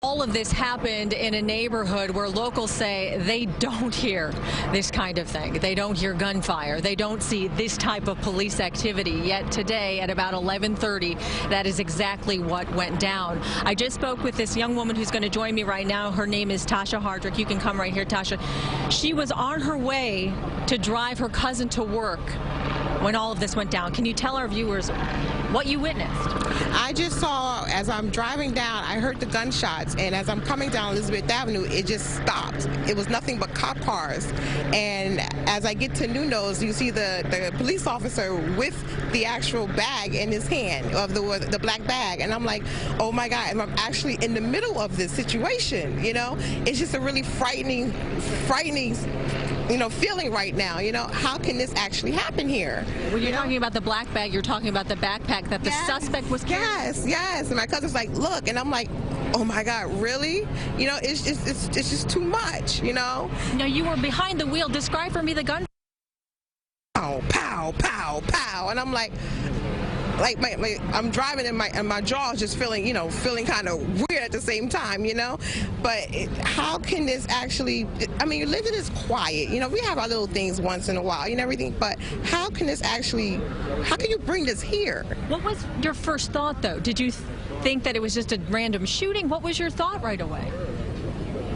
All of this happened in a neighborhood where locals say they don't hear this kind of thing. They don't hear gunfire. They don't see this type of police activity. Yet today at about 11:30, that is exactly what went down. I just spoke with this young woman who's going to join me right now. Her name is Tasha Hardrick. You can come right here, Tasha. She was on her way to drive her cousin to work when all of this went down. Can you tell our viewers what you witnessed? I just saw, as I'm driving down, I heard the gunshots, and as I'm coming down Elizabeth Avenue, it just stopped. It was nothing but cop cars. And as I get to Nuno's, you see the police officer with the actual bag in his hand, of the black bag. And I'm like, oh my God, and I'm actually in the middle of this situation, you know? It's just a really frightening, feeling right now. How can this actually happen here? When you're talking about the black bag, you're talking about the backpack that the suspect was carrying? Yes. And my cousin's like, look, and I'm like, oh my God, really? It's just too much, Now, you were behind the wheel. Describe for me the gun. Pow, pow, pow, pow. And I'm like I'm driving and my jaw is just feeling kind of weird at the same time, But how can this actually, Linden is quiet, we have our little things once in a while, everything, but how can you bring this here? What was your first thought, though? Did you think that it was just a random shooting? What was your thought right away?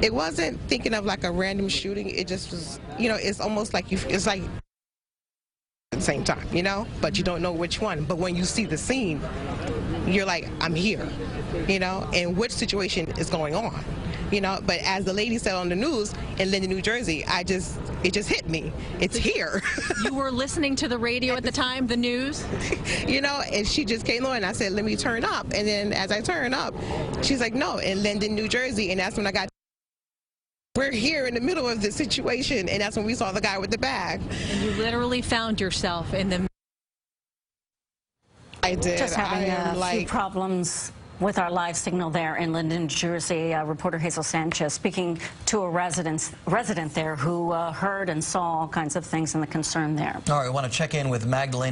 It wasn't thinking of like a random shooting. It just was, it's almost like it's like at the same time, but you don't know which one. But when you see the scene, you're like, I'm here, and which situation is going on, But as the lady said on the news in Linden, New Jersey, it just hit me. It's here. You were listening to the radio at the time, the news? And she just came on, and I said, let me turn up. And then as I turn up, she's like, no, in Linden, New Jersey. And that's when I got, we're here in the middle of this situation, and that's when we saw the guy with the bag. And you literally found yourself in the... I did. Just having a few problems with our live signal there in Linden, New Jersey. Reporter Hazel Sanchez speaking to a resident there who heard and saw all kinds of things and the concern there. All right, we want to check in with Magdalena.